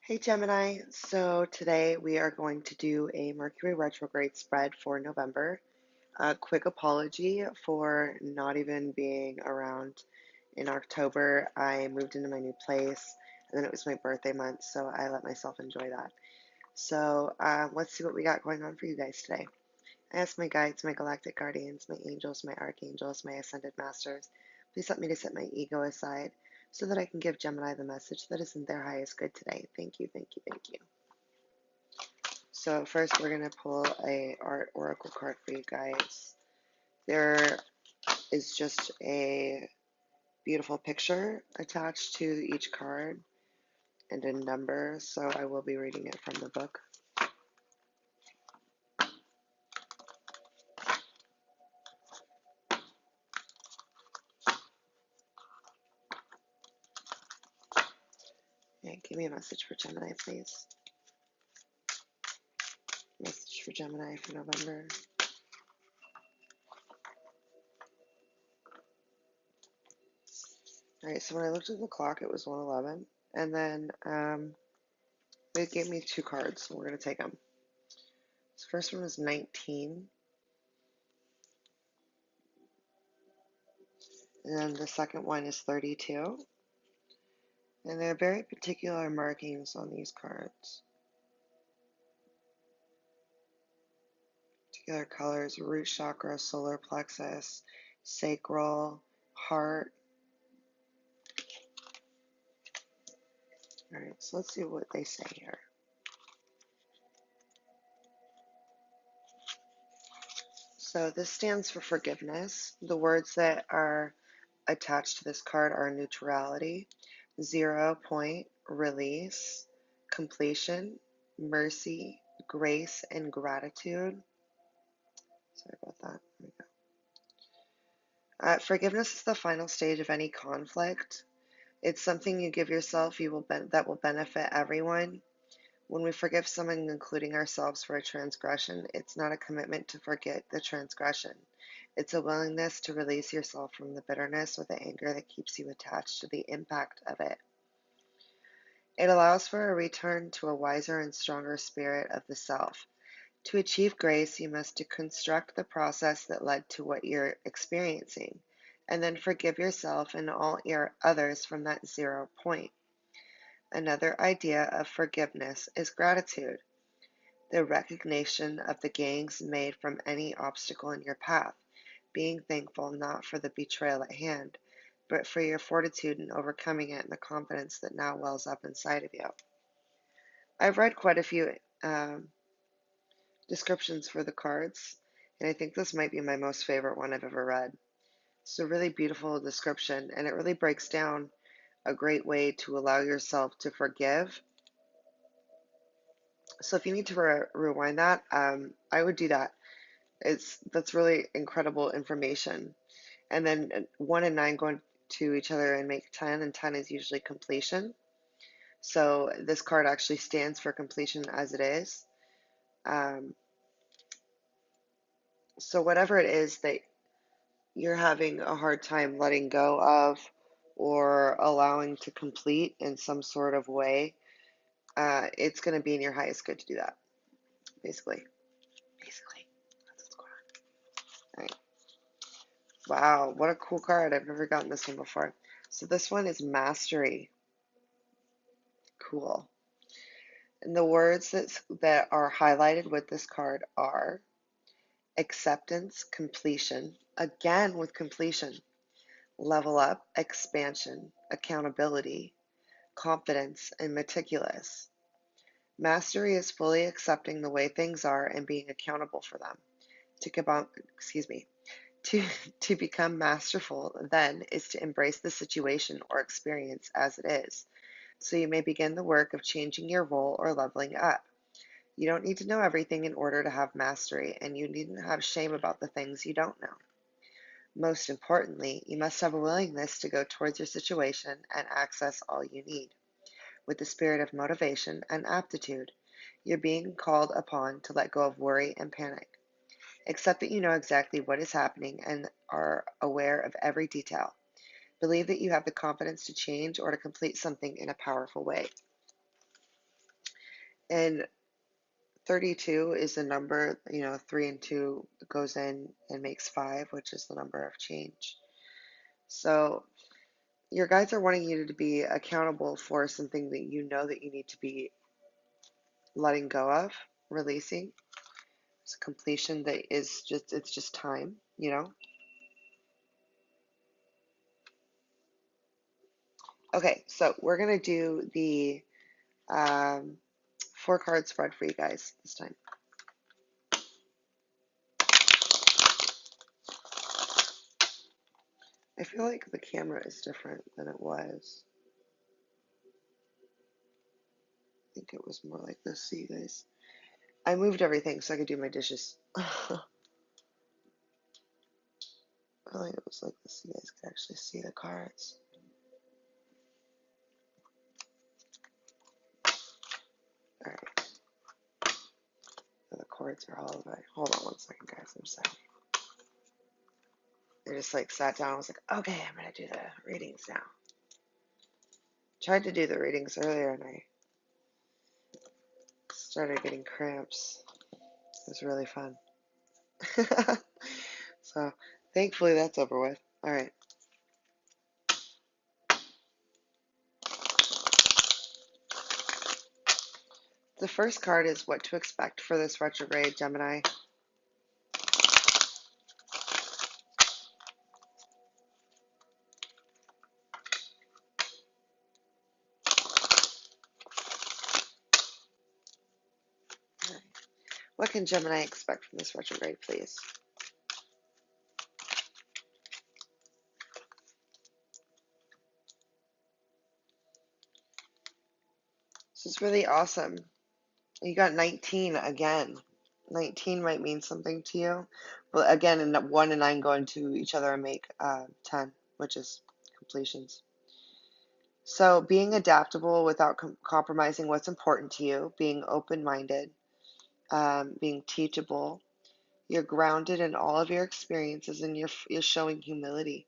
Hey Gemini, so today we are going to do a Mercury retrograde spread for November. A quick apology for not even being around in October. I moved into my new place and then it was my birthday month, so I let myself enjoy that. So let's see what we got going on for you guys today. I asked my guides, my galactic guardians, my angels, my archangels, my ascended masters, please help me to set my ego aside so that I can give Gemini the message that is in their highest good today. Thank you, thank you, thank you. So first we're going to pull a art oracle card for you guys. There is just a beautiful picture attached to each card and a number, so I will be reading it from the book. And give me a message for Gemini, please. Message for Gemini for November. Alright, so when I looked at the clock, it was 1:11, and then it gave me two cards, so we're going to take them. So first one was 19, and then the second one is 32. And there are very particular markings on these cards. Particular colors: root chakra, solar plexus, sacral, heart. Alright, so let's see what they say here. So this stands for forgiveness. The words that are attached to this card are neutrality, 0 point, release, completion, mercy, grace, and gratitude. Sorry about that. There we go. Forgiveness is the final stage of any conflict. It's something you give yourself that will benefit everyone. When we forgive someone, including ourselves, for a transgression, it's not a commitment to forget the transgression. It's a willingness to release yourself from the bitterness or the anger that keeps you attached to the impact of it. It allows for a return to a wiser and stronger spirit of the self. To achieve grace, you must deconstruct the process that led to what you're experiencing, and then forgive yourself and all your others from that 0 point. Another idea of forgiveness is gratitude, the recognition of the gains made from any obstacle in your path, being thankful not for the betrayal at hand, but for your fortitude in overcoming it and the confidence that now wells up inside of you. I've read quite a few descriptions for the cards, and I think this might be my most favorite one I've ever read. It's a really beautiful description, and it really breaks down a great way to allow yourself to forgive. So if you need to rewind that, I would do that. That's really incredible information. And then 1 and 9 go to each other and make 10, and 10 is usually completion. So this card actually stands for completion as it is. So whatever it is that you're having a hard time letting go of or allowing to complete in some sort of way, it's going to be in your highest good to do that, basically. That's what's going on. All right. Wow, what a cool card. I've never gotten this one before. So this one is mastery. Cool. And the words that are highlighted with this card are acceptance, completion, again with completion, level up, expansion, accountability, confidence, and meticulous. Mastery is fully accepting the way things are and being accountable for them. To, to become masterful, then, is to embrace the situation or experience as it is, so you may begin the work of changing your role or leveling up. You don't need to know everything in order to have mastery, and you needn't have shame about the things you don't know. Most importantly, you must have a willingness to go towards your situation and access all you need. With the spirit of motivation and aptitude, you're being called upon to let go of worry and panic. Accept that you know exactly what is happening and are aware of every detail. Believe that you have the confidence to change or to complete something in a powerful way. And 32 is the number, 3 and 2 goes in and makes 5, which is the number of change. So your guides are wanting you to be accountable for something that you know that you need to be letting go of, releasing. It's a completion that is just, it's just time. Okay, so we're going to do the 4 card spread for you guys this time. I feel like the camera is different than it was. I think it was more like this, see you guys. I moved everything so I could do my dishes. I feel like it was like this so you guys could actually see the cards. Alright. The cords are all the way. Hold on 1 second, guys. I'm sorry. I just like sat down and was like, okay, I'm gonna do the readings now. Tried to do the readings earlier and I started getting cramps. It was really fun. So thankfully that's over with. Alright. The first card is what to expect for this retrograde, Gemini. What can Gemini expect from this retrograde, please? This is really awesome. You got 19 again. 19 might mean something to you. But again, 1 and 9 go into each other and make 10, which is completions. So being adaptable without compromising what's important to you, being open-minded, being teachable. You're grounded in all of your experiences and you're showing humility.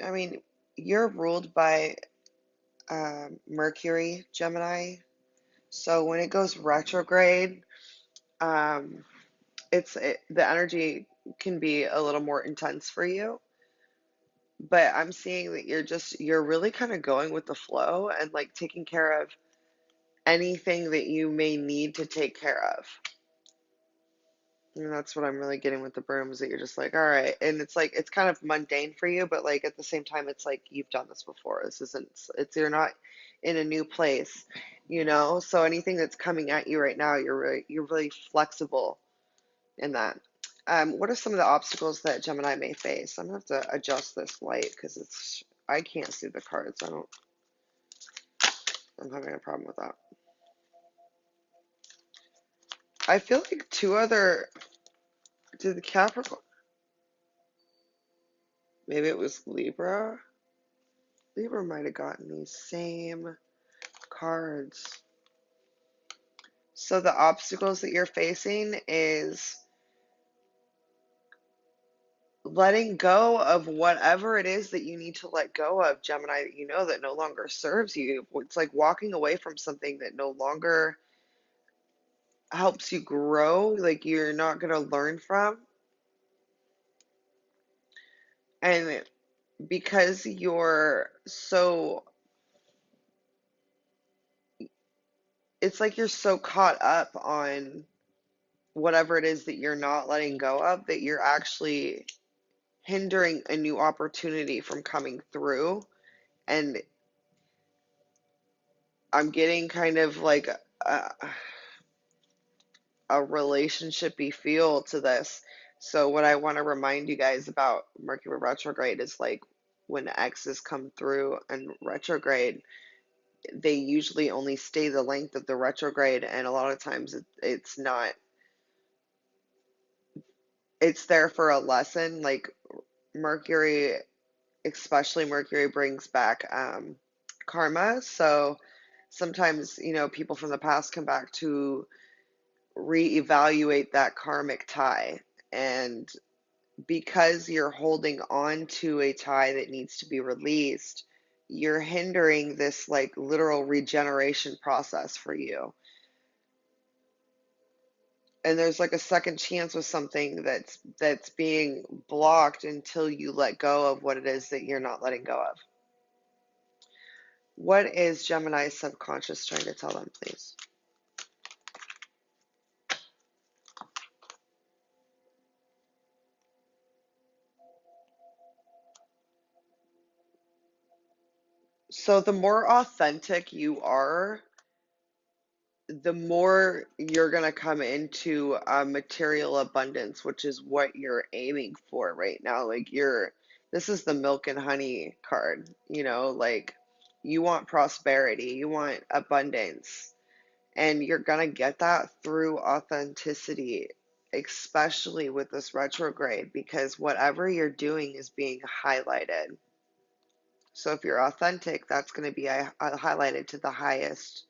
I mean, you're ruled by Mercury, Gemini. So when it goes retrograde, um, the energy can be a little more intense for you. But I'm seeing that you're really kind of going with the flow and like taking care of anything that you may need to take care of. And that's what I'm really getting with the brooms, that you're just like, all right. And it's like, it's kind of mundane for you, but like at the same time, it's like you've done this before. You're not in a new place. So anything that's coming at you right now, you're really flexible in that. What are some of the obstacles that Gemini may face? I'm gonna have to adjust this light because I can't see the cards. I'm having a problem with that. I feel like did the Capricorn, maybe it was Libra. Libra might have gotten these same cards. So the obstacles that you're facing is letting go of whatever it is that you need to let go of, Gemini, that you know that no longer serves you. It's like walking away from something that no longer helps you grow, like you're not going to learn from. And because it's like you're so caught up on whatever it is that you're not letting go of that you're actually hindering a new opportunity from coming through. And I'm getting kind of like a relationshipy feel to this. So what I want to remind you guys about Mercury retrograde is like when exes come through and retrograde, they usually only stay the length of the retrograde, and a lot of times it's not. It's there for a lesson. Like Mercury, especially Mercury, brings back karma. So sometimes people from the past come back to reevaluate that karmic tie. And because you're holding on to a tie that needs to be released, you're hindering this like literal regeneration process for you. And there's like a second chance with something that's being blocked until you let go of what it is that you're not letting go of. What is Gemini's subconscious trying to tell them, please? So the more authentic you are, the more you're going to come into material abundance, which is what you're aiming for right now. Like this is the milk and honey card, like you want prosperity, you want abundance, and you're going to get that through authenticity, especially with this retrograde, because whatever you're doing is being highlighted. So if you're authentic, that's going to be highlighted to the highest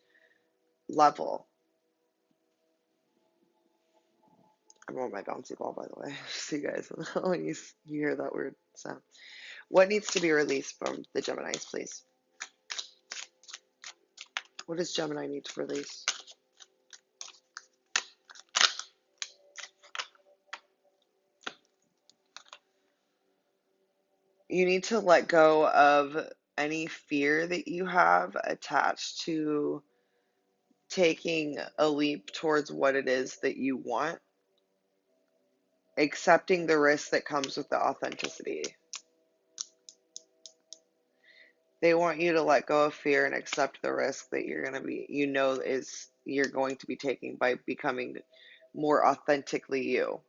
level. I want my bouncy ball, by the way, just so you guys know when you hear that weird sound. What needs to be released from the Geminis, please? What does Gemini need to release? You need to let go of any fear that you have attached to taking a leap towards what it is that you want, accepting the risk that comes with the authenticity. They want you to let go of fear and accept the risk that you're going to be, you're going to be taking by becoming more authentically you.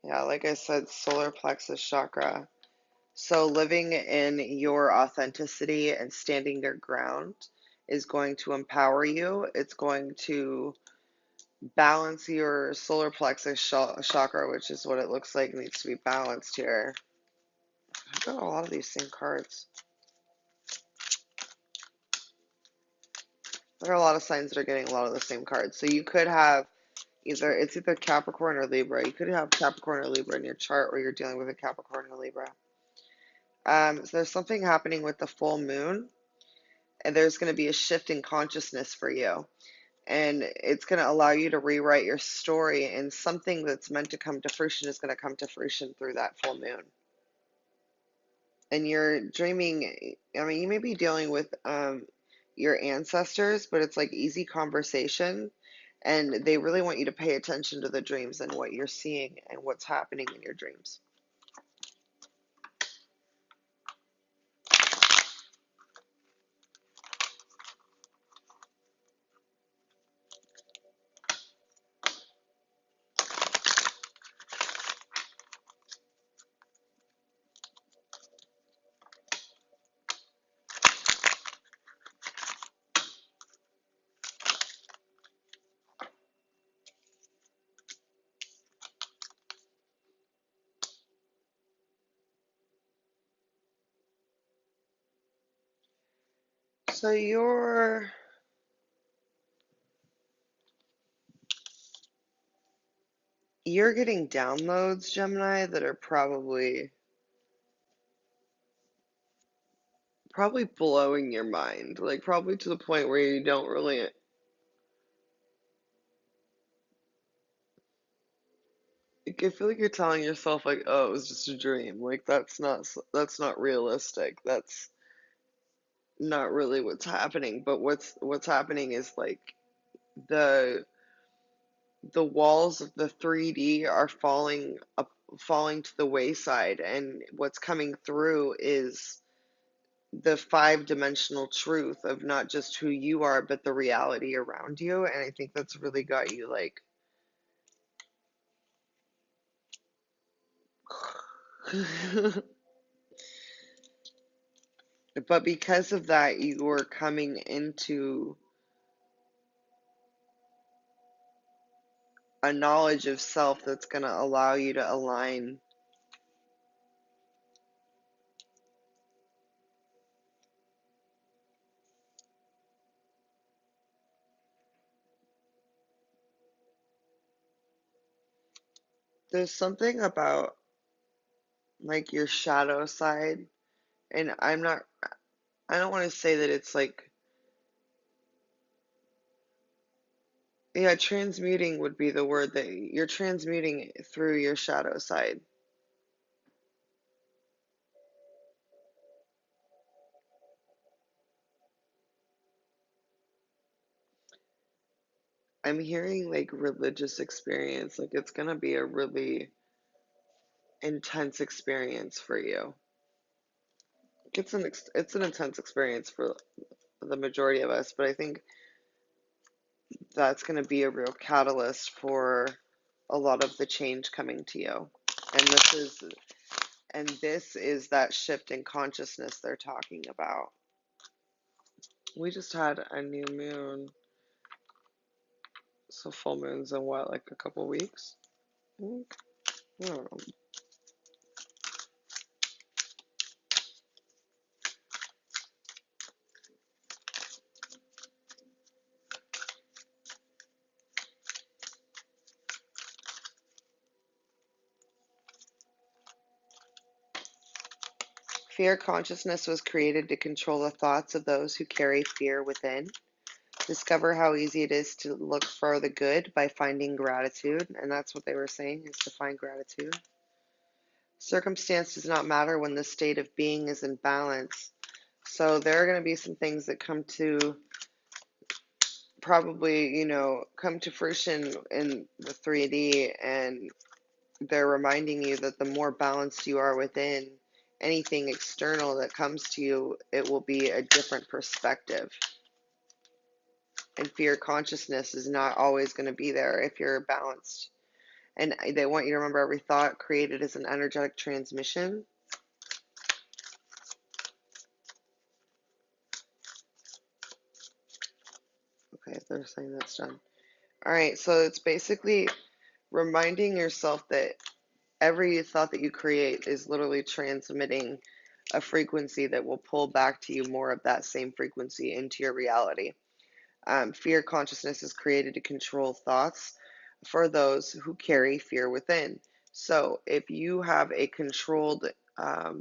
Yeah, like I said, solar plexus chakra. So living in your authenticity and standing your ground is going to empower you. It's going to balance your solar plexus chakra, which is what it looks like needs to be balanced here. I've got a lot of these same cards. There are a lot of signs that are getting a lot of the same cards. So you could have either Capricorn or Libra. You could have Capricorn or Libra in your chart where you're dealing with a Capricorn or Libra. So there's something happening with the full moon, and there's going to be a shift in consciousness for you. And it's going to allow you to rewrite your story, and something that's meant to come to fruition is going to come to fruition through that full moon. And you're dreaming, I mean, you may be dealing with your ancestors, but it's like easy conversation. And they really want you to pay attention to the dreams and what you're seeing and what's happening in your dreams. So you're getting downloads, Gemini, that are probably blowing your mind, like probably to the point where you don't really, like, I feel like you're telling yourself like, oh, it was just a dream. Like that's not realistic. That's not really what's happening. But what's happening is like the walls of the 3D are falling to the wayside, and what's coming through is the five-dimensional truth of not just who you are, but the reality around you. And I think that's really got you like But because of that, you are coming into a knowledge of self that's going to allow you to align. There's something about like your shadow side, and I don't want to say that it's like, yeah, transmuting would be the word, that you're transmuting through your shadow side. I'm hearing like religious experience, like it's gonna be a really intense experience for you. It's an intense experience for the majority of us, but I think that's gonna be a real catalyst for a lot of the change coming to you. And this is that shift in consciousness they're talking about. We just had a new moon. So full moon's in what, like a couple weeks? I think. I don't know. Fear consciousness was created to control the thoughts of those who carry fear within. Discover how easy it is to look for the good by finding gratitude. And that's what they were saying, is to find gratitude. Circumstance does not matter when the state of being is in balance. So there are going to be some things that come to probably, come to fruition in the 3D, and they're reminding you that the more balanced you are within, anything external that comes to you, it will be a different perspective. And fear consciousness is not always going to be there if you're balanced. And they want you to remember, every thought created is an energetic transmission. Okay, they're saying that's done. All right, so it's basically reminding yourself that every thought that you create is literally transmitting a frequency that will pull back to you more of that same frequency into your reality. Fear consciousness is created to control thoughts for those who carry fear within. So if you have a controlled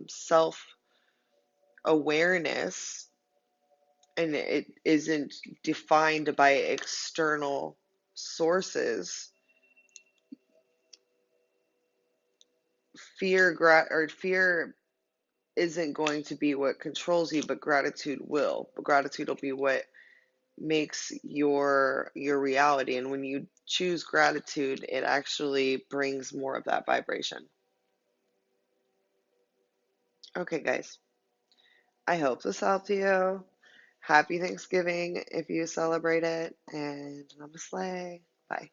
self awareness, and it isn't defined by external sources, fear isn't going to be what controls you, but gratitude will. But gratitude will be what makes your reality. And when you choose gratitude, it actually brings more of that vibration. Okay, guys, I hope this helped you. Happy Thanksgiving if you celebrate it, and Namaslay. Bye.